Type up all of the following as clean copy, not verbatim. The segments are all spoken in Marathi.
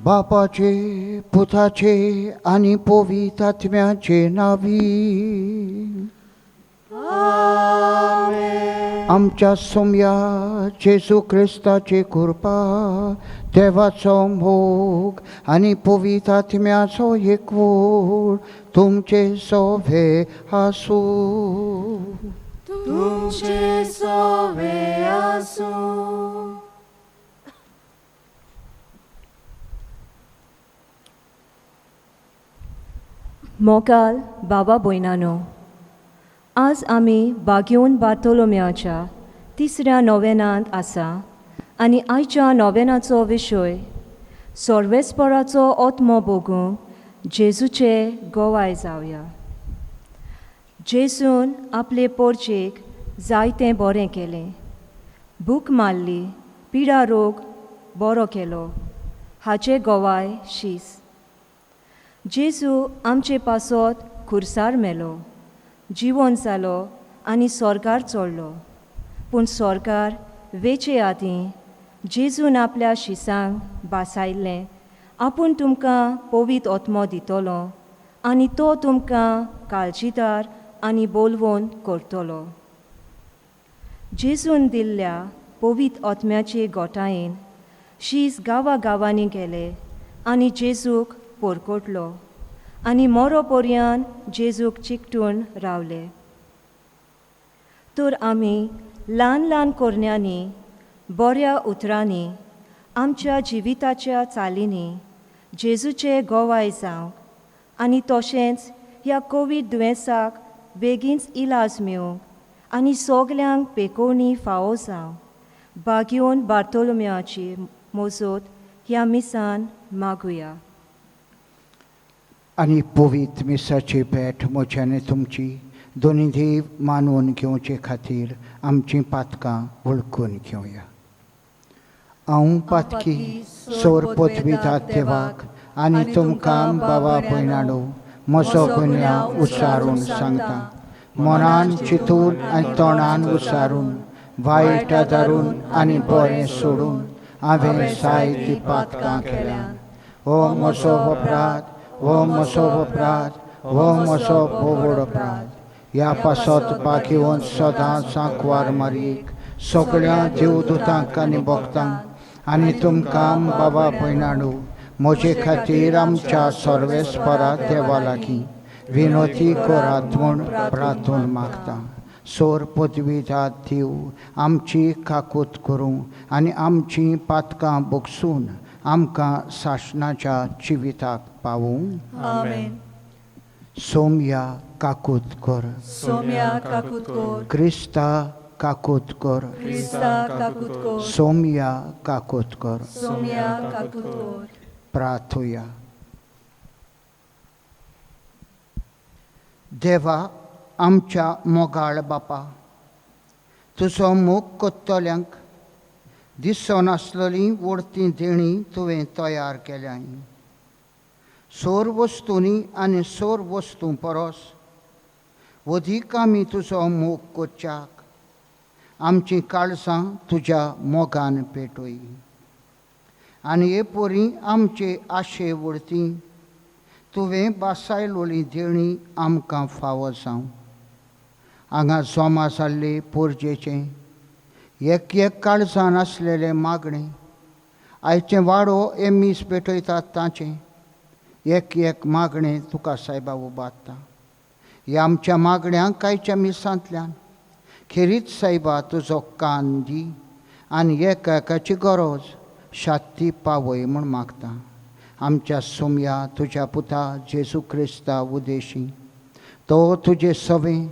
बापाचे पुताचे आणि पवित्रात्म्याचे नावी. आमच्या सौम्या जेजू ख्रिस्ताची कृपा, देवाचो मोग आणि पवित्रात्म्याचो एकवट तुमचे सोबे आसू. तुमचे सोबे आसू. मोकाल बाबा भयणानो, आज आमी बागयोन बार्तोलोमेवाच्या तिसऱ्या नोवेनांत आसा आनी आयच्या नोवेनाचो विशय सोर्वेस्पराचो ओत्मो भोगूंक जेजूचे गोवाय जावया. जेजून आपले पोरचेक जायतें बरें केलें. भूक मारली, पिडा रोग बरो केलो, हाचे गोवाय शीस. जेजू आमचे पासत खुर्सार मेलो, जिवोन जालो आनी स्वर्गार चडलो. पूण स्वर्गार वेचे आदीं जेजून आपल्या शिसांक बासायल्लें आपूण तुमकां पवित्र ओत्मो दितलो आनी तो तुमकां काळजीदार आनी बोलवोन करतलो. जेजून दिल्ल्या पवित्र ओत्म्याचे गोठायेन शीस गांवांनी गेले आनी जेजूक पोरकोटलो आनी मोरो पर्यान जेजूक चिकटून रावले. तर आमी ल्हान ल्हान कोरण्यांनी बऱ्या उतरांनी आमच्या जिविताच्या चालींनी जेजूचे गोवाय जावंक आनी तशेंच ह्या कोवीड दुयेंसाक बेगीनच इलाज मेळोवंक आनी सोगल्यांक पेकोवणी फावो जावंक बागयोन बार्तोलोमेवाची मोजत ह्या मिसान मागुया. आणि पवित्र मिसाची भेट म्हज्यान तुमची दोनी देव मानून घेवचे खातीर आमची पातकां वळखून घेवया. हांव पातकी सोर पदवीतात देवाक आनी तुमकां बाबा भयणाडो म्हजो गुन्यांव उच्चारून सांगता. मनान चिंतून आनी तोंडान उच्चारून वायट धरून आनी बरें सोडून हांवें जायतीं पातकां केल्यात. हो म्हजो अपराध, हो म्हजो अपराध, हो म्हजो बोवड अपराध. ह्या पासत बागयोन सदांच सांकवार मारीक सगळ्या देवदूतांक आनी भक्तांक आनी तुमकां बाबा भयणाडो म्हजे खातीर आमच्या सर्वेस्परा देवा लागीं विनोती करात म्हूण प्रार्थून मागता. सोर पदवीदार देव आमची काकूत करूं आनी आमची पातकां भोगसून आमकां सासणाच्या जिविताक पावूं. आमेन. सोम्या काकूत कर, सोम्या काकूत कर. क्रिस्ता काकूत कर, क्रिस्ता काकूत कर. सोम्या काकूत कर. सोम्या काकूत कर. प्रार्थुया. देवा आमच्या मोगाळ बापा, तुजो मोग कोत्तोल्यांक दिसनासलेलीं वडतीं देणी तुवें तयार केल्याय. सोर वस्तूंनी आनी सोर वस्तूं परस वधीक आमी तुजो मोग करच्याक आमचीं काळजां तुज्या मोगान पेटोय. आनी हे पोरी आमचे आशे वडतीं तुवें बासायलोली देणी आमकां फावो जावं. हांगा जमा जाल्ले पोरजेचें एक एक काळजान आसलेले मागणे आयचे वाडो एमीस पेटयतात ताचें एक एक मागणें तुका सायबा उबारता. ह्या आमच्या मागण्यांक कांयच्या मिसांतल्यान खेरीत सायबा तुजो कान दी आनी एका एकाची गरज शांती पावय म्हूण मागता. आमच्या सोम्या तुज्या पुता जेजू क्रिस्ता उदेशी तो तुजे सवें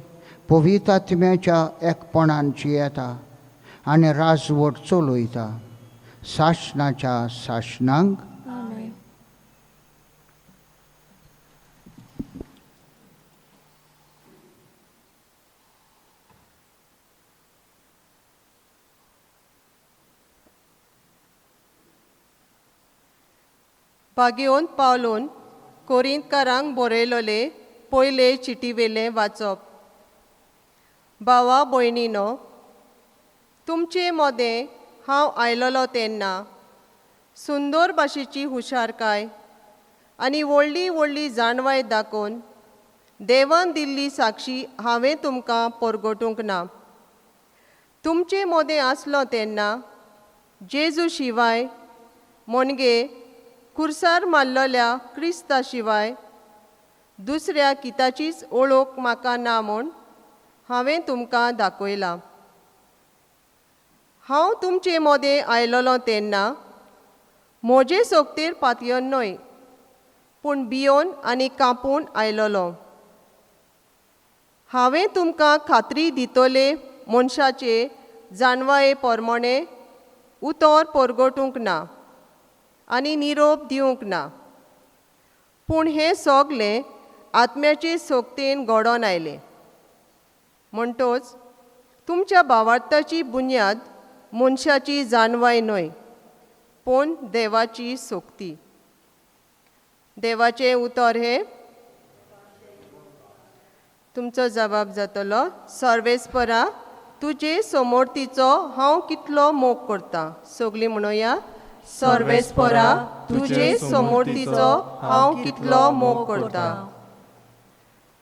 पवित्र आत्म्याच्या एकपणान जियेता आनी राजवट चलयता सासणाच्या सासणांक. आमेन. बागयोन पावलोन कोरिंतकारांक बरयलोले पयले चिटीवेलें वाचप. भावा भयणीनो, तुमचे मोदें हांव आयलोलो तेन्ना सुंदर भाशेची हुशारकाय आनी व्हडली व्हडली जाणवाय दाखोवन देवान दिल्ली साक्षी हांवें तुमकां परगटूंक ना. तुमचे मोदें आसलो तेन्ना जेजू शिवाय मोणगे खुर्सार मारलोल्या क्रिस्ता शिवाय दुसऱ्या किताचीच ओळख म्हाका ना म्हूण हांवें तुमकां दाखयलां. हांव तुमचे मोदें आयलोलो तेन्ना म्हजे सोबतेर पातयेवन न्हय, पूण भियोन आनी कांपून आयलोलो. हांवें तुमकां खात्री दितोले मनशाचे जाणवाये पोरमोणे उतर परगटूंक ना आनी निरोप दिवंक ना, पूण हें सगलें आत्म्याचे सोक्तेन घडोवन आयलें. म्हणटोच तुमच्या भावार्थाची बुन्याद मनशाची जाणवाय न्हय, पूण देवाची सोक्ती. देवाचें उतर हें तुमचो जबाब जातलो, सर्वेस्परा तुजे समोर्तीचो हांव कितलो मोग करतां. सगळीं म्हणुया, सर्वेस्परा तुजे समोर्तीचो हांव कितलो मोग करतां.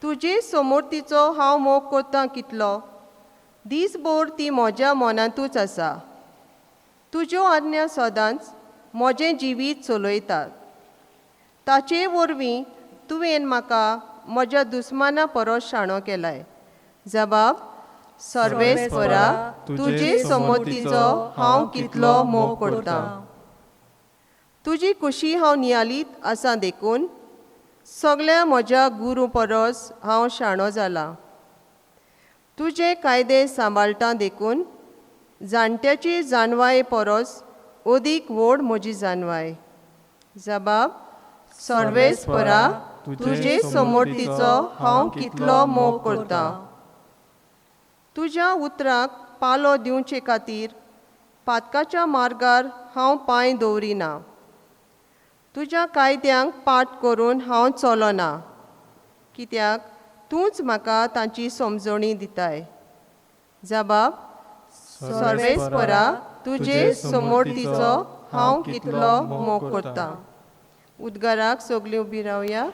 तुजे समोर्तीचो हांव मोग करतां कितलो. दीसभर ती म्हज्या मनांतूच आसा. तुज्यो आज्ञा सदांच म्हजें जिवीत चलयतात. ताचे वरवीं तुवें म्हाका म्हज्या दुस्माना परस शाणो केलाय. जबाब, सर्वेस्परा तुजे समोर्तीचो हांव कितलो मोग करतां. तुजी कुशी हांव नियालीत आसां देखून सगळ्या म्हज्या गुरू परस हांव शाणो जालां. तुजे कायदे सांबाळटां देखून जाणट्याची जाणवाय परस अदीक व्हड म्हजी जाणवाय. जबाब, सर्वेस्परा तुजे समोर्तीचो हांव कितलो मोग करतां. तुज्या उतराक पालो दिवचे खातीर पातकाच्या मार्गार हांव पांय दवरिना. तुज्या कायद्यांक पाठ करून हांव चलोना, कित्याक तूंच म्हाका तांची समजणी दिताय. जबाब, सर्वेस्परा तुजे समोर्तीचो हांव कितलो मोग करतां. उद्गाराक सगळीं उबी रावया.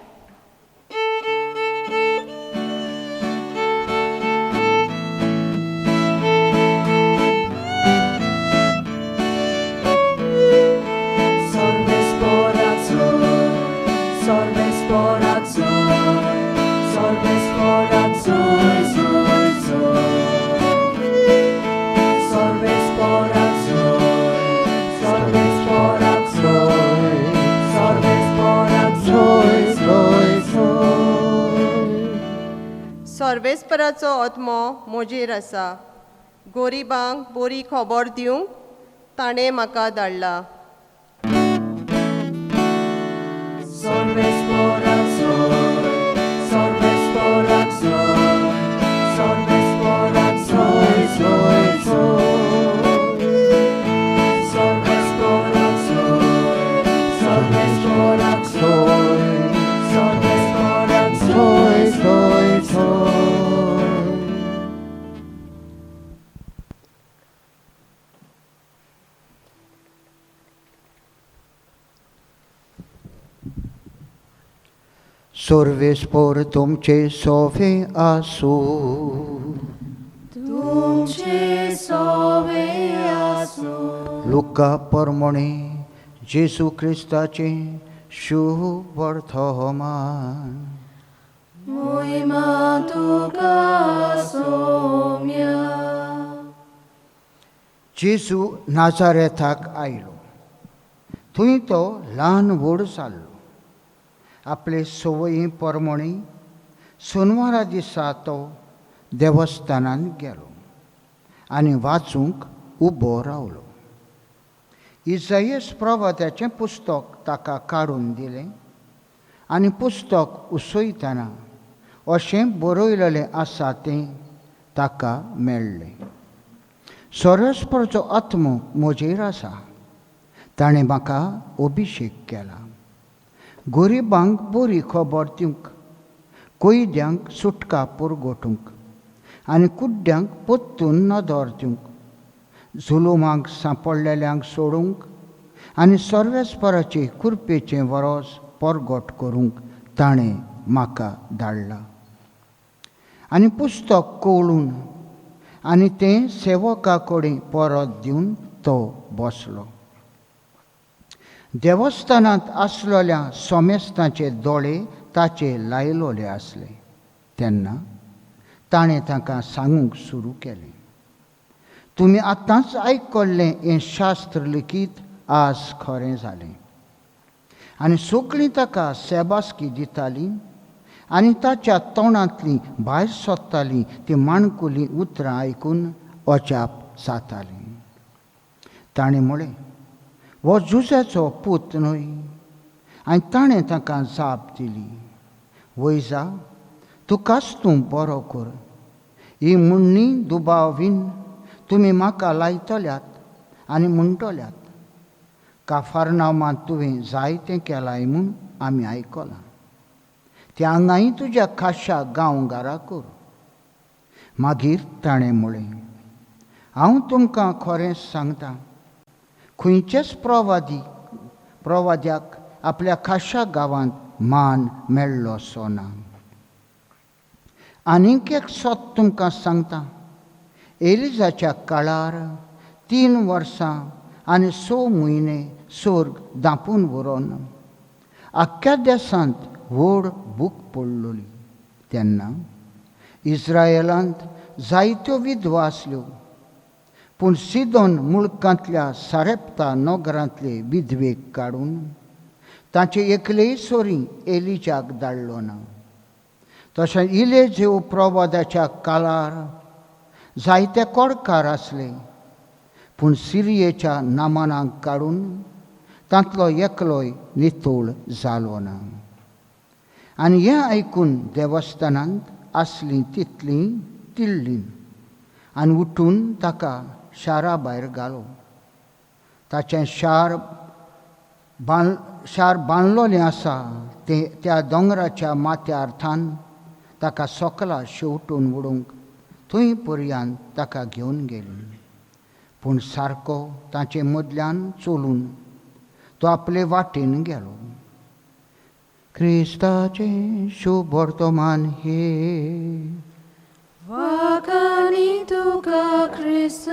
सर्वेस्पराचो आत्मो म्हजेर आसा. गोरिबांक बरी खबर दिवंक ताणें म्हाका धाडला. सर्वेस्पर तुमचे सोवे आसू. तुमचे सोवे आसू. लुका परमणे जेजू क्रिस्ताचे शुभ वर्तमान. महिमा तुका सौम्या. जेजू नाजारेथाक आयलो. थंय तो ल्हान व्हड जाल्लो. आपले सवयी परमणी सोनवारा दिसा तो देवस्थानांत गेलो आनी वाचूंक उबो रावलो. इसायस प्रवक्त्याचें पुस्तक ताका काडून दिलें आनी पुस्तक उसयतना अशें बरयलेलें आसा तें ताका मेळ्ळें. सर्वेस्पराचो आत्मो म्हजेर आसा. ताणें म्हाका अभिशेक केला. गरिबांक बरी खबर दिवंक, कोयद्यांक सुटका परगटूंक आनी कुड्ड्यांक पोत्तून नदर दिवंक, जुलुमांक सांपडलेल्यांक सोडूंक आनी सर्वेस्पराचे कुरपेचें वरोस परगट करूंक ताणें म्हाका धाडला. आनी पुस्तक कवळून आनी तें सेवका कडेन परत दिवन तो बसलो. देवस्थानांत आसलेल्या सोमेस्तांचे दोळे ताचे लायलोले आसले. तेन्ना ताणें तांकां सांगूंक सुरू केलें, तुमी आतांच आयकल्लें हें शास्त्र लेगीत आज खरें जालें. आनी सगळीं ताका सेबासकी दितालीं आनी ताच्या तोंडांतलीं भायर सरतालीं तीं माणकुलीं उतरां आयकून अजाप जातालीं. ताणें म्हळें, हो जुजाचो पूत न्हय. आनी ताणें ताका जाप दिली, वय जा, तुकाच तूं बरो कर. ही म्हणणी दुबावीन तुमी म्हाका लायतल्यात आनी म्हणटल्यात, काफारनामांत तुवें जायतें केलाय म्हूण आमी आयकलां. तें हांगाय तुज्या खाशा गांवगारा कर. मागीर ताणें म्हळें, हांव तुमकां खरें सांगतां, खंयचेच प्रवाद्याक आपल्या खाशा गांवांत मान मेळ्ळोसो ना. आनीक एक सत तुमकां सांगतां, एलिजाच्या काळार 3 वर्सां आनी 6 म्हयने सोर्ग धांपून व्हरोन आख्ख्या देशांत व्हड भूक पडलोली. तेन्ना इस्रायेलांत जायत्यो विधवा आसल्यो, पूण सिदोन मुल्कांतल्या सारेप्ता नगरांतले विधवेक काडून ताचे एकलेय सोरी एलिजाक धाडलो ना. तशें इलेजेव प्रवादाच्या काळार जायते कोडकार आसले, पूण सिरियेच्या नामानांक काडून तांतलो एकलोय नितोळ जालो ना. आनी हें आयकून देवस्थानांत आसलीं तितलीं तिडलीं आनी उठून ताका शारा भायर घालो. ताचें शार बांदलोलें आसा त्या दोंगराच्या माथ्यार थान ताका सोकला शेवटून उडोवंक थंय पर्यंत ताका घेवन गेलीं. पूण सारको ताचे मदल्यान चलून तो आपले वाटेन गेलो. क्रिस्ताचें शुभ वर्तमान हे. वाकानी तुका ख्रिस्त.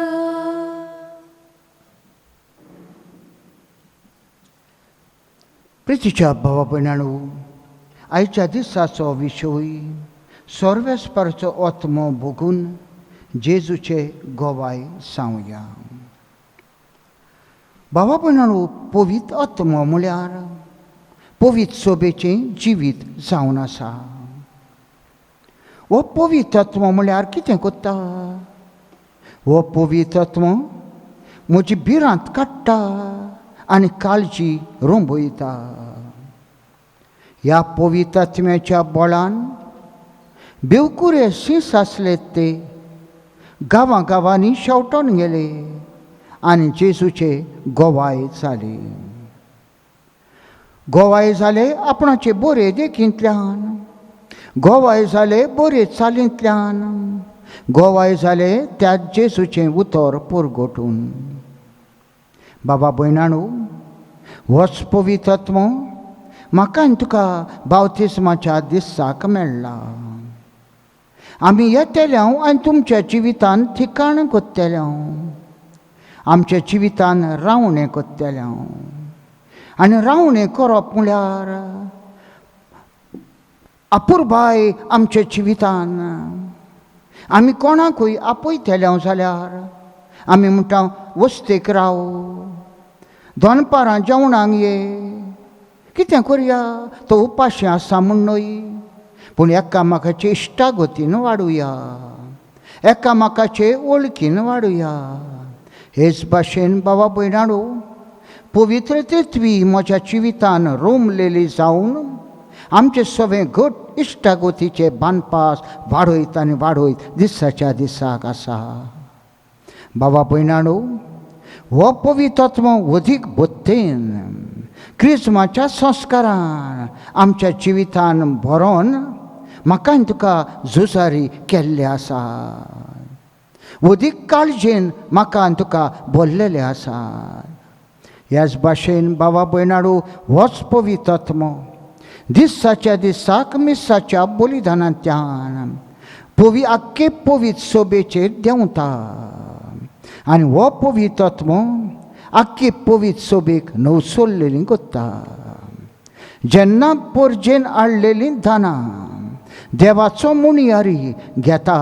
प्रितीच्या भावा भयणांनो, आयच्या दिसाचो विशय सर्वेस्पराचो आत्मो भोगून जेजूचे गोवाय सांगया. भावा भयणांनो, पवित्र आत्मो म्हळ्यार पवित्र सोबेचें जिवीत जावन आसा. हो पवित्र आत्मो म्हळ्यार कितें करता? हो पवित्र आत्मो म्हजी भिरांत काडटा आनी काळजी रोंबयता. ह्या पवित्र आत्म्याच्या बळान बेवकुरे सीस आसले ते गांवांनी शेवटोन गेले आनी जेजूचे गोवाय जाले. गोवाय जाले आपणाचे बरे देखींतल्यान, गोवाय जाले बरे चालींतल्यान, गोवाय जाले त्या जेजूचें उतर परगटून. बाबा भयणांनो, होच पवित्र आत्मो म्हाका आनी तुका बावतिस्माच्या दिसाक मेळ्ळा. आमी येतेल्यांव आनी तुमच्या जिवितान ठिकाण कोत्तेल्यांव, आमच्या जिवितान रावणें कोत्तेल्यांव. आनी रावणें करप म्हळ्यार अपुरबाय आमच्या जिवितान. आमी कोणाकूय आपयतेल्यांव जाल्यार आमी म्हणटा वस्तेक राव, दनपारां जेवणाक ये, कितें करया, तो उपाशी आसा म्हूण न्हय, पूण एकामेकाचे इश्टागतीन वाडुया, एकामेकाचे वळखीन वाडुया. हेच भाशेन बाबा भयणांनो, पवित्र तेत्वी म्हज्या जिवितान रोमलेली जावन आमचे सगळे घट इश्टागतीचे बांदपास वाडयत आनी वाडयत दिसाच्या दिसाक आसा. बाबा भयणांनो, हो पवित्र आत्मो अदीक बत्तेन क्रिस्माच्या संस्कारान आमच्या जिवितान भरोन म्हाका आनी तुका झुजारी केल्ले आसा. अदीक काळजेन म्हाका आनी तुका भरलेले आसा. ह्याच भाशेन बाबा भयणाडू होच पवित्र आत्मो दिसाच्या दिसाक मिसाच्या बलिदानांतल्यान आख्खे पवित्र सोबेचेर देंवता आनी हो पवित्र आत्मो आख्खे पवित्र सोबेक नवसोल्लेली कोत्ता. जेन्ना पोरजेन हाडलेली दानां देवाचो मुणयारी घेता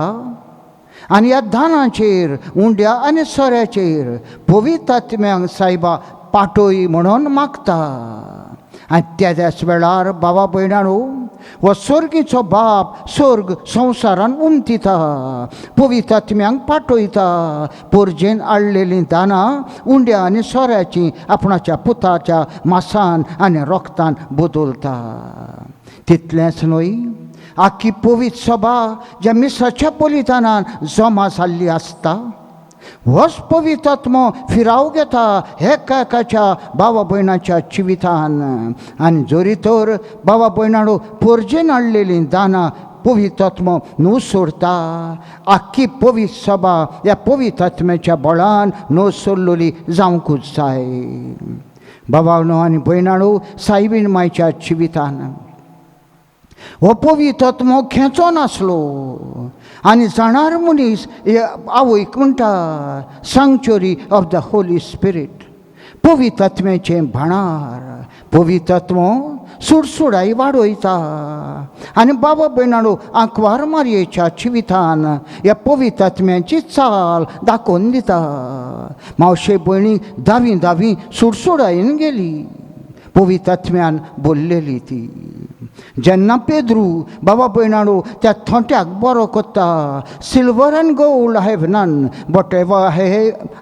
आनी ह्या दानाचेर उंड्या आनी सोऱ्याचेर पवित्र आत्म्यांक सायबा पाठोय म्हणून मागता. आनी त्याच वेळार बाबा भयणाणो हो स्वर्गीचो बाप स्वर्ग संवसारान उमतिता पवित्र आत्म्यांक पाठयता पोरजेन हाडलेलीं दानां उंड्या आनी सोऱ्याचीं आपणाच्या पुताच्या मासान आनी रोगतान बदलता. तितलेंच न्हय आख्खी पवित्र सभा ज्या मिसाच्या बलिदानान जमा जाल्ली आसता होच पवित्र आत्मो फिराव घेता एकाच्या बाबा भयणाच्या जिवितान आनी जोरी तर बाबा भयणाडो पोरजेन हाडलेलीं दानां पवित्र आत्मो न्हू सोडता आख्खी पवित्र सभा ह्या पवित्र आत्म्याच्या बळान न्हू सोडलोली जावंकूच जाय. बाबानो आनी भयणाडो सायबीण मायच्या जिवितान हो पवित्र आत्मो खेचो नासलो आनी जाणार मनीस आवयक म्हणटा sanctuary of the Holy spirit पवित्र आत्म्याचें भाणार. पवित्र आत्मो सुडसुडाई वाडयता आनी बाबा भयणाडो आंकवार मारयेच्या जिवितान ह्या पवित्र आत्म्याची चाल दाखोवन दिता. मावशे भयणी दावी सुडसुडायेन गेली पवित्र आत्म्यान बोललेली ती. जेन्ना पेद्रू बाबा भयणाडो त्या थोंट्याक बरो कोत्ता silver and gold I have none but ever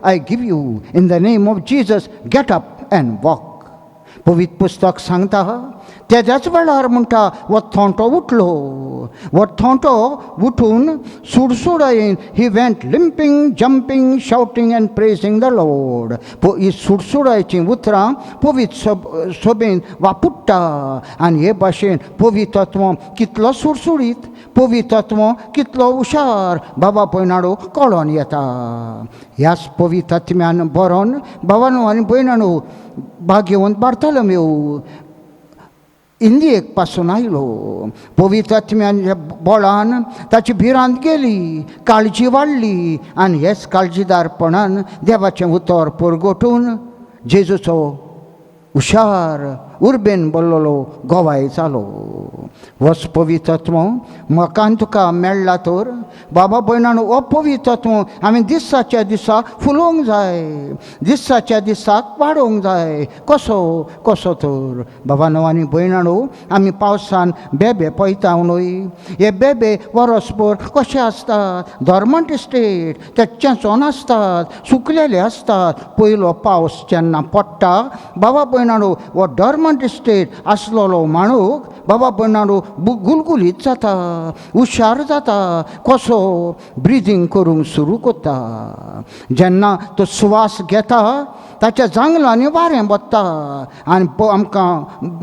I give you in the name of Jesus get up and walk. पवित्र पुस्तक सांगता तेज्याच वेळार म्हणटा हो थोंटो उठलो. हो थोंटो उठून सुडसुडायेन he went limping jumping shouting and praising the Lord. ही सुडसुडायचीं उतरां पवित्र सोबेन वापुट्टा आनी हे भाशेन पवित्र आत्मो कितलो सुडसुडीत पवित्र आत्मो कितलो हुशार बाबा भयणाडो कळोन येता. ह्याच पवित्र आत्म्यान बरोवन बाबानो आनी भयणानो भाग्यवंत बार्थोलोमेव इंडियेक पासून आयलो. पवित्र आत्म्याच्या बळान ताची भिरांत गेली काळजी वाडली आनी हेच काळजीदारपणान देवाचें उतर परगटून जेजूचो हुशार उर्बेन बोल्लोलो गोवाय जालो. होच पवित्र आत्मो म्हाका आनी तुका मेळ्ळा तर बाबा भयणानो हो पवित्र आत्मो हांवें दिसाच्या दिसा फुलोवंक जाय दिसाच्या दिसाक वाडोवंक जाय. कसो तर बाबानो आनी भयणानो आमी पावसान बेबे पळयता न्हय. हे बेबे वरसभर कशे आसतात डॉर्मंट स्टेट ते चेंचोन आसतात सुकलेले आसतात. पयलो पावस जेन्ना पडटा बाबा भयणानो हो डॉर्मंट स्टेट आसलोलो माणूक बाबा भयणानो गुलगुलीत जाता हुशार जाता कसो ब्रिदींग करूंक सुरू करता. जेन्ना तो स्वास घेता ताच्या जांगलांनी वारें बसता आनी आमकां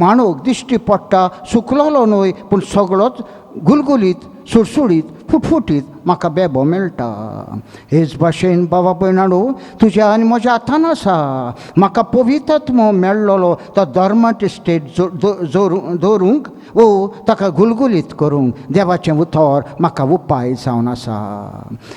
माणूक दिश्टी पडटा सुकलोलो न्हय पूण सगळोच गुलगुलीत सुडसुडीत फुटफुटीत म्हाका बेबो मेळटा. हेच भाशेन बाबा भयणाडो तुज्या आनी म्हज्या हातान आसा. म्हाका पवित्र आत्मो मेळ्ळोलो तो डॉर्मंट स्टेट दवरूंक वो ताका गुलगुलीत करूंक देवाचें उतर म्हाका उपाय जावन आसा.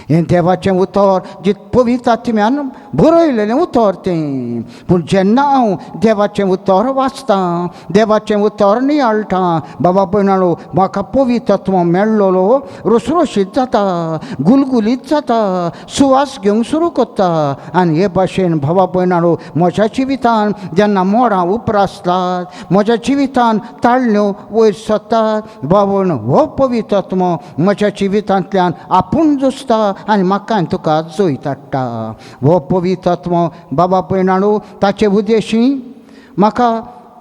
हें देवाचें उतर जे पवित्र आत्म्यान बरयलेलें उतर तें. पूण जेन्ना हांव देवाचें उतर वाचतां देवाचें उतर नियाळटां बाबा भयणाडो म्हाका पवित्र आत्मो मेळ्ळोलो रसरशीत जाता गुलगुलीत जाता सुवास घेवंक सुरू करता. आनी हे भाशेन भावा भयणाडो म्हज्या जिवितान जेन्ना मोडां उपरासतात म्हज्या जिवितान ताळण्यो वयर सरतात बाबण हो पवित्र आत्मो म्हज्या जिवितांतल्यान आपूण जुसता आनी म्हाका आनी तुका जैत हाडटा. हो पवित्र आत्मो बाबा भयणाडो ताचे उद्देशी म्हाका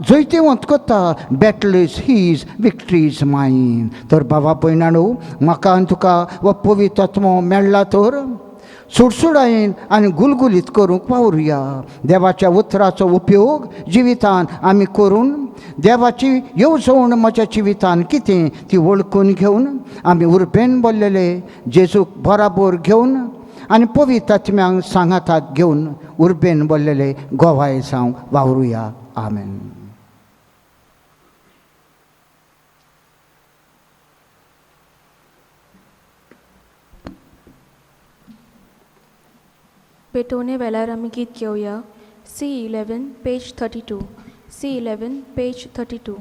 जैतिवंत करता. Battle is his victory is mine. तर बाबा भयणाडो म्हाका आनी तुका हो पवित्र आत्मो मेळ्ळा तर सुडसुडायेन आनी गुलगुलीत करूंक वावुरया. देवाच्या उतराचो उपयोग जिवितान आमी करून देवाची येवजण म्हज्या जिवितान कितें ती वळखून घेवन आमी उर्बेन बोल्लेले जेजूक बराबर घेवन आनी पवित्र आत्म्यांक सांगातात घेवन उर्बेन बोल्लेले गोवाय जावं वावरुया. आमेन. पेटोवणे वेळार आमी गीत घेवया. C11 page 32. C11 page 32.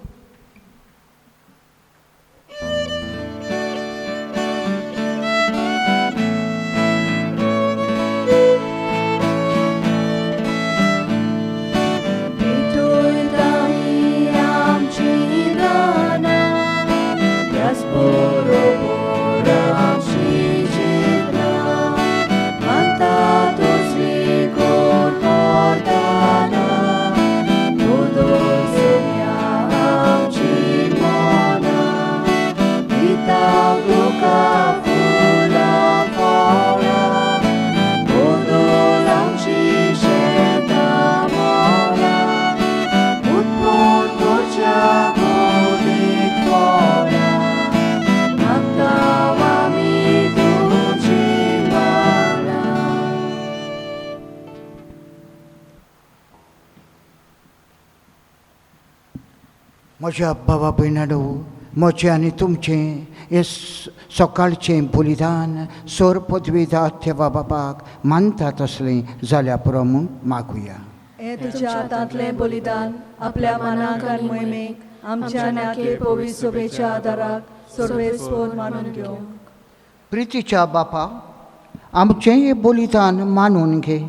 म्हज्या भावा भयणाडो, म्हजें आनी तुमचें हें सकाळचें बलिदान सोर पदवीदार देवा बापाक मानता तसलें जाल्या पुरो म्हूण मागुया. हे तुज्या हातांतलें बलिदान आपल्या मानाक आनी मोहिमेक आमच्या नाके पवित्र सभेच्या आदाराक सर्वेस्पर मानून घेवंक. प्रितीच्या बापा, आमचें हें बलिदान मानून घे.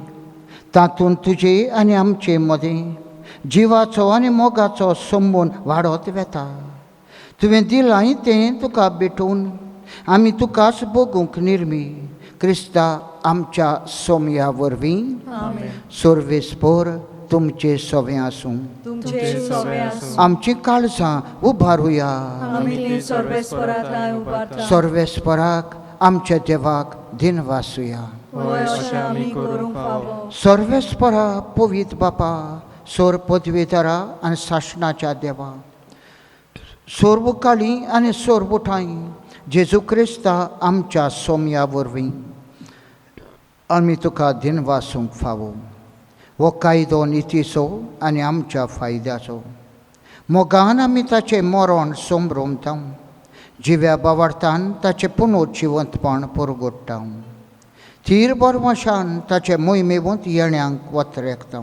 तातूंत तुजें आनी आमचे मदें जिवाचो आनी मोगाचो संबंद वाडत वेता. तुवें दिलां तें तुका भेटून आमी तुकाच बगूंक निर्मी क्रिस्ता आमच्या सोमया वरवीं सर्वेस्पर तुमचे सोवें आसूं. तुमचे सोवें आसूं. आमची काळजां उबारुया. आमी ती सर्वेस्परांतल्यान उबारता. सर्वेस्पराक आमच्या देवाक दिन वासुया. होय, अशें आमी करूंक फावो. सर्वेस्परा पवित्र बापा, सोर पदवीदारा आनी शासनाच्या देवा, सोर्वकाळी आनी सोर्वठाई जेजू क्रिस्ता आमच्या सोमया वरवीं आमी तुका दिन वासूंक फावो. हो कायदो नितीचो आनी आमच्या फायद्याचो. मोगान आमी ताचें मरण सोंबरोमता. जिव्या बावार्थान ताचें पुनर्जिवंतपण परगट्टा. थीर बरमशान ताचे मोहिमेवंत येण्याक वतरेकता.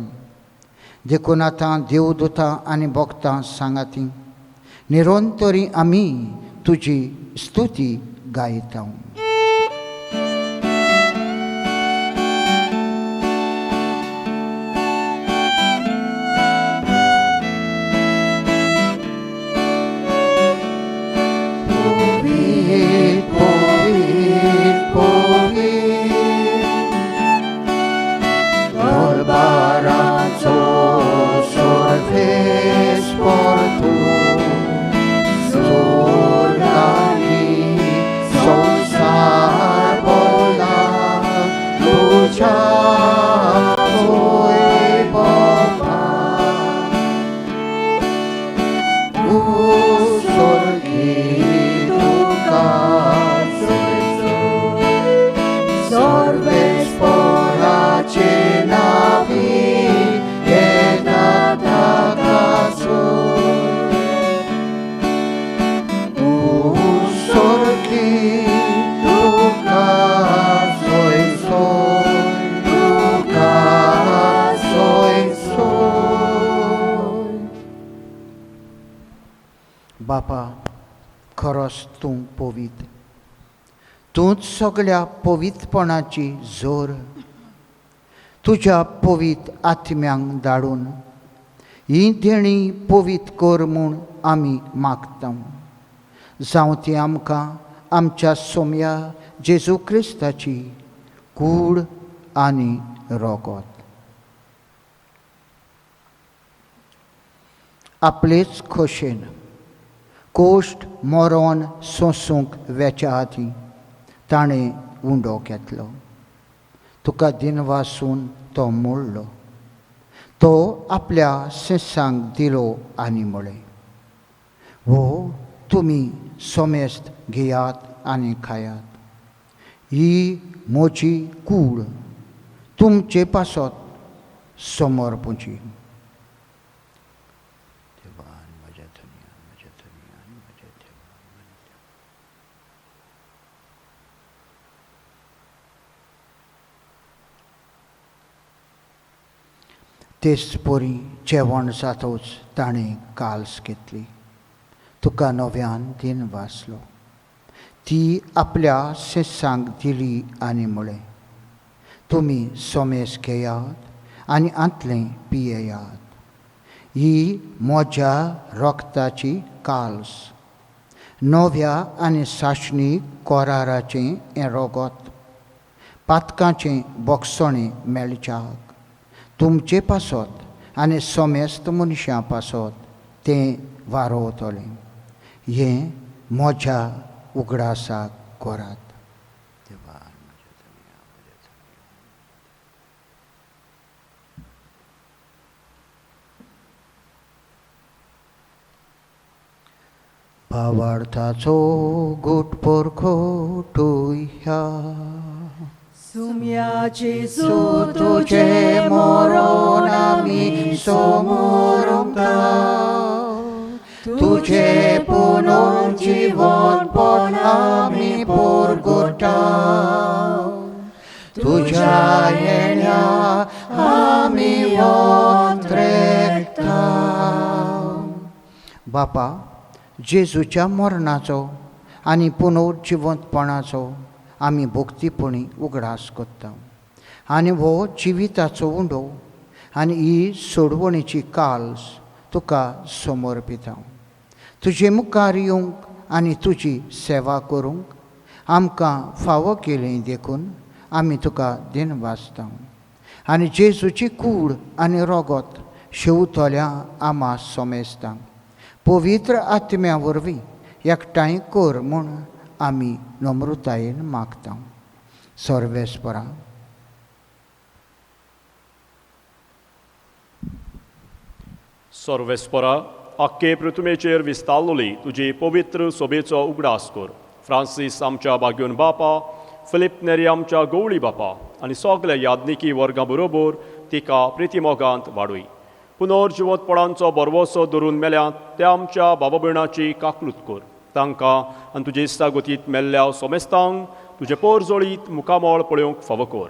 देखून आतां देवदूतां आनी भक्तां सांगाती निरंतरी आमी तुजी स्तुती गायता. बापा, खरोच तूं पवित्र. तूंच सगळ्या पवित्रपणाची जोर. तुज्या पवित्र आत्म्यांक धाडून ही देणी पवित्र कर म्हूण आमी मागता. जावं ती आमकां आमच्या सोमया जेजू क्रिस्ताची कूड आनी रोगोत. आपलेच खोशेन कोश्ट मरण सोंसूंक वेच्या आदी ताणें उंडो घेतलो. तुका दिन वासून तो मोडलो. तो आपल्या शिष्यांक दिलो आनी म्हळें, हो तुमी सोमेस्त घेयात आनी खायात. ही म्हजी कूड तुमचे पासत समोर पुंची. तेच पोरी जेवण जातोच ताणें काल्स घेतली. तुका नव्यान दिन वाचलो. ती आपल्या शिष्यांक दिली आनी म्हळें, तुमी सोमेस घेयात आनी आंतलें पियेयात. ही म्हज्या रोगताची काल्स, नव्या आनी साशणीक कोराराचें हें रोगत, पातकाचें बोगसणें मेळच्याक. तुमचे पासत आनी सोमेस्त मनशां पासत तें वारोवतलें. हें म्हज्या उगडासाक कोरात. भावार्थाचो घोट पोरखो टुया. सुम्या जेजू तुझे मोरोन आमी समोरुंका. तुझे पुनोन जीवनपण आमी पोरगोटा. तुझ्या येण्या आमी वोत्रेकता. बापा, जेजूच्या मरणाचो आनी पुनर्जिवंतपणाचो आमी भोक्तीपणी उगडास कोत्ता. आनी हो जिविताचो उंडो आनी ही सोडवणेची काल्स तुका समर्पिता. तुजे मुखार येवंक आनी तुजी सेवा करूंक आमकां फावो केलें देखून आमी तुका दिन वाचता. आनी जेजूची कूड आनी रोगत शेवतोल्या आमा सोमेस्ता. पवित्र आत्म्या वरवीं एकठांय कर म्हूण आमी नम्रतायेन मागता. सर्वेस्परा, सर्वेस्परा, आख्खे पृथ्वीचेर विस्तारलोली तुजी पवित्र सोबेचो उगडास कर. फ्रांसीस आमच्या बाग्योन बापा, फिलिप नेरी आमच्या गवळी बापा आनी सगल्या यादनिकी वर्गां बरोबर तिका प्रितीमोगांत वाडूय. पुनर्जिवंतपणांचो बरवसो धरून मेल्यांत त्या आमच्या बाबा भयणाची काकलूत कर. तांकां आनी तुजे इश्टागतींत मेल्ल्या सोमेस्तांक तुजे पोरजोळींत मुखामोळ पळोवंक फावो कर.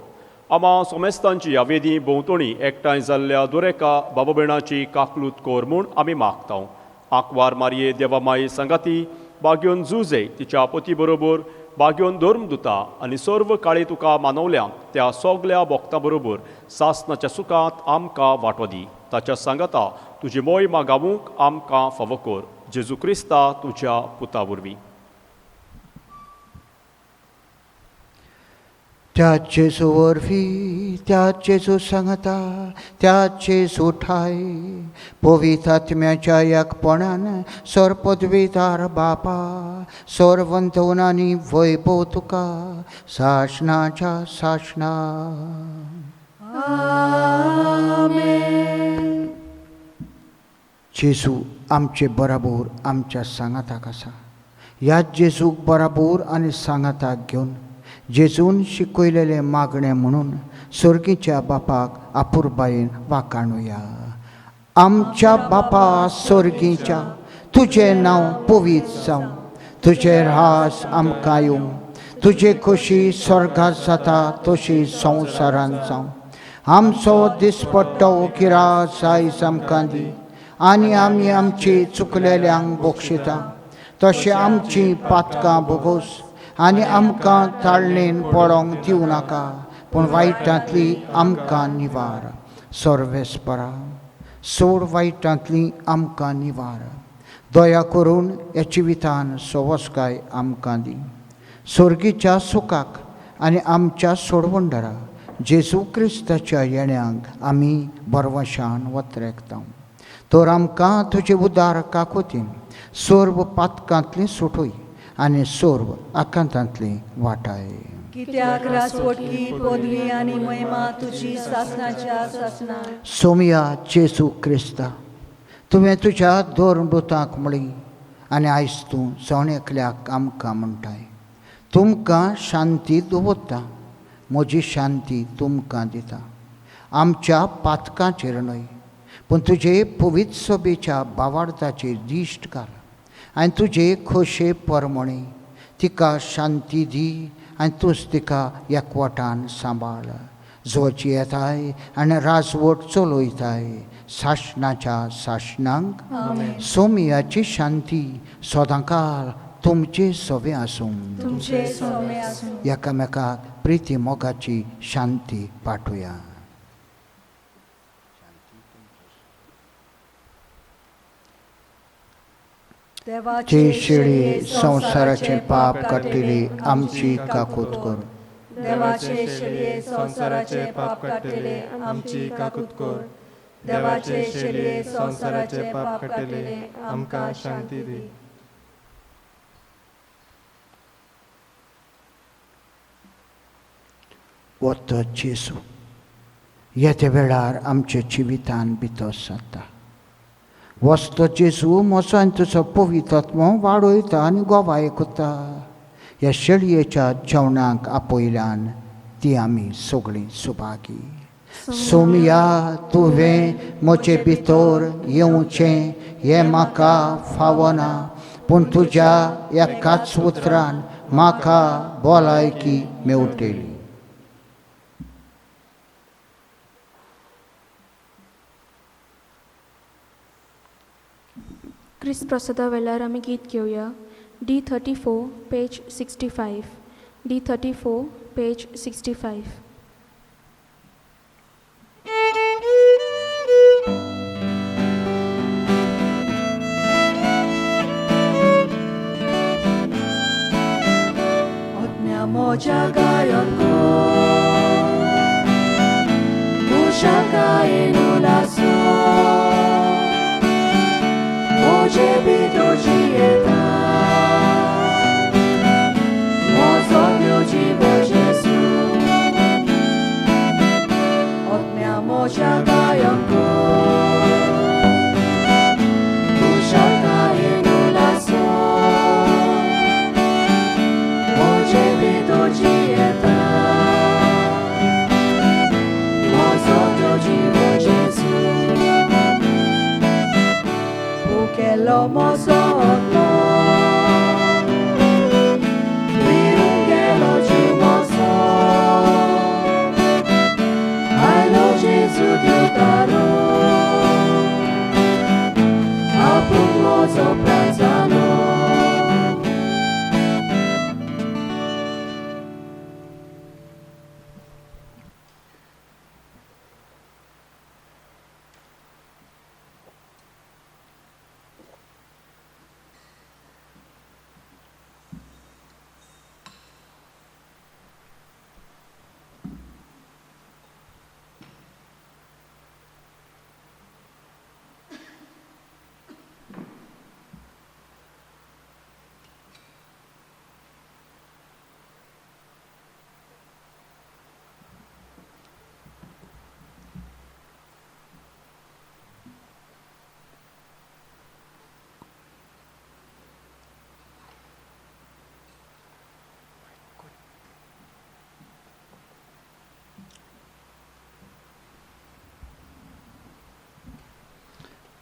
आमा सोमेस्तांची ह्या वेदी भोंवतणी एकठांय जाल्ल्या दुरेका बाबा भयणाची काकलूत कर म्हूण आमी मागता. आंकवार मारये देवामाये संगाती, बाग्योन जुजे तिच्या पती बरोबर, बाग्योन धर्मदुता आनी सर्व काळी तुका मानवल्यांक त्या सगल्या भोगतां बरोबर सासणाच्या सुखांत आमकां वांटो दी. ताच्या सांगाता तुजी मोहिमा गावूंक आमकां फावो कर. जेजू क्रिस्ता तुज्या पुता वरवीं. त्या जेजू वरवीं, त्या जेजू सांगता, त्या जेजू ठाय, पवित्र आत्म्याच्या एकपणान सरपदवीदार बापा, सर्वंतवन आनी वैभव तुका साशणाच्या साशणा. जेजू आमचे बराबर आमच्या सांगाताक आसा. ह्या जेजूक बराबर आनी सांगाताक घेवन जेजून शिकयलेले मागणे म्हणून सर्गीच्या बापाक आपुरबायेन वाखाणुया. आमच्या बापा सर्गीच्या, तुजें नांव पवित्र जावं. तुजें रास आमकां येवं. तुजे खोशी स्वर्गांत जाता तशी संवसारांत जावं. आमचो दिसपट्टो किरास आयज आमकां दी. आनी आमी आमची चुकलेल्यांक बक्षिता तशें आमची पातकां भोगोस. आनी आमकां ताळणेन पडोंक दिवं नाका, पूण वायटांतली आमकां निवार. सर्वेस्परा, सोड वायटांतली आमकां निवार. दया करून ह्या जिवितान सवस्काय आमकां दी. सर्गीच्या सुखाक आनी आमच्या सोडवंडरा जेजू क्रिस्ताच्या येण्याक आमी बरवशान वत्रेकता. तर आमकां तुजे उदार काकुतीन सर्व पातकांतली सुटोय आनी सर्व आकांतांतली वाटाय. कित्याक रासवटकी पदवी आनी महिमा तुजी सासणाच्या सासणा. सोमया जेजू क्रिस्ता, तुवें तुज्या दोन दुतांक म्हळी आनी आयज तूं सण एकल्याक आमकां म्हणटाय. तुमकां शांती दवरता, म्हजी शांती तुमकां दिता. आमच्या पातकांचेर न्हय, पूण तुजे पवित्र सभेच्या भावार्थाचेर दिश्ट घाल. आनी तुजे खोशे परमणे तिका शांती दी आनी तूंच तिका एकवटान सांबाळ. जोची येताय आनी राजवट चलयताय शासनाच्या शासनांक. सोमयाची शांती सदांकाळ तुमचे सवे आसूं. तुमचे सवे आसूं. एकामेकाक प्रिती मोगाची शांती पाठवया. जे शिळे संसाराचे पाप काटिले आमची काकूत कर. देवाचे शेळये संसाराचे पाप काटिले आमची काकूत कर. देवाचे शेळये संसाराचे पाप काटिले आमकां शांती दी. वतो जेजू, येते वेळार आमच्या जिवितान भितर जाता. वस्तो जेजू म्हजो आनी तुजो पवित्र आत्मो वाडयता आनी गोवाय कोता. ह्या शेळयेच्या जेवणाक आपयल्यान ती आमी सगळीं सुभागी. सोमया तुवें म्हजे भितर येवचें हें म्हाका फावना, पूण तुज्या एकाच उतरान म्हाका भलायकी मेवटली. क्रिस्त प्रसादा वेळार आमी गीत घेवया. D34 page 65. D34 page 65. Odnia moja gayonko Ushaka inulaso Moje bidojieta Mozogio dziwo Jezu Odnia moja gayonko Ushaka inulaso Moje bidojieta Mozogio dziwo Jezu Lo mozoto Virungelo jumoso Ailo Gesù diotaro Apungozo pranzano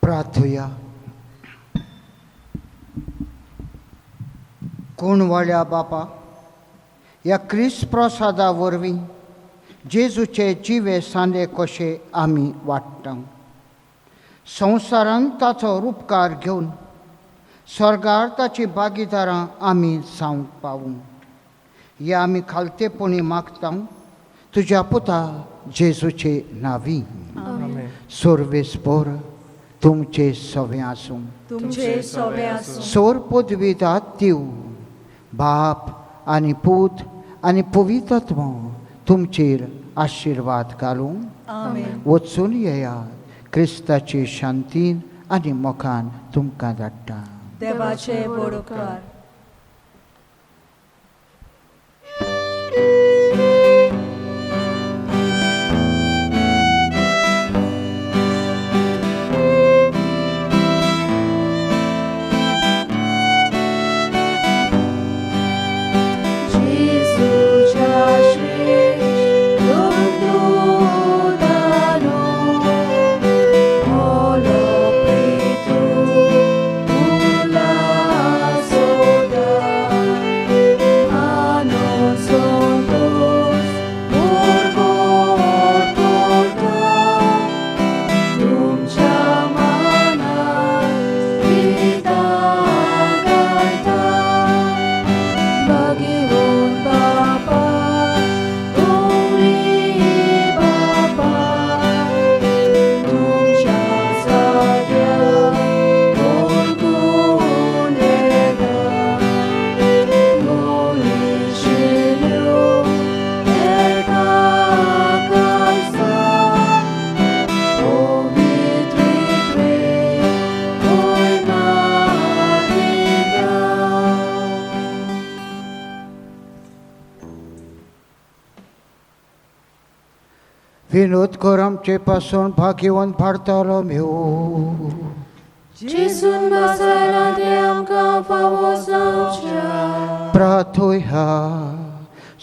प्रार्थया. कोणवाड्या बापा, ह्या क्रिस्त प्रसादा वरवीं जेजूचे जिवे सांदे कशे आमी वाडटा. संवसारांत ताचो उपकार घेवन स्वर्गार ताची भागीदारां आमी जावंक पावूं. हे आमी खालतेपणी मागता तुज्या पुता जेजूचे नांवी. सर्वेस्पर तुमचे सवे आसूं. तुमचे सवे आसूं. सोर पदवीदार दिव बाप आनी पूत आनी पवित्र आत्मो तुमचेर आशिर्वाद घालूं. आमेन. वचून येयात. क्रिस्ताचे शांतीन आनी मोखान तुमकां धाडटा. देवाचे बडोकार. विनोद कर आमचे पासून भाग्यवंत बार्तोलोमेव. जेसून बसयला ते आमकां फावो जावच्या. प्रार्थोया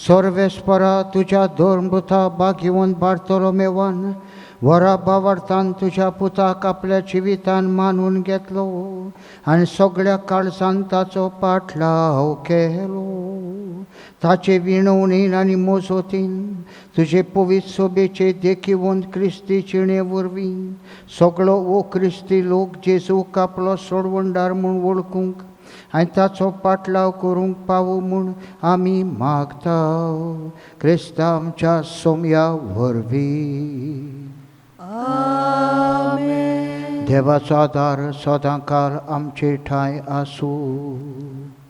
सर्वेस्परा तुझ्या दोन पुता भाग्यवंत बार्तोलोमेवान वरा भावार्थान तुझ्या पुताक आपल्या जिवितान मानून घेतलो आनी सगळ्या काळजान ताचो पाटलाव केलो. ताचे विणवणीन आनी मोजोतीन तुजे पवित्र सोबेचे देखीवंत क्रिस्ती जिणे वरवीं सगळो वो क्रिस्ती लोक जेजूक आपलो सोडवणदार म्हूण वळखूंक आनी ताचो पाटलाव करूंक पावो म्हूण आमी मागता. क्रिस्ता आमच्या सोम्या वरवीं. देवाचो आदार सदांकाल आमचे ठाय आसूं.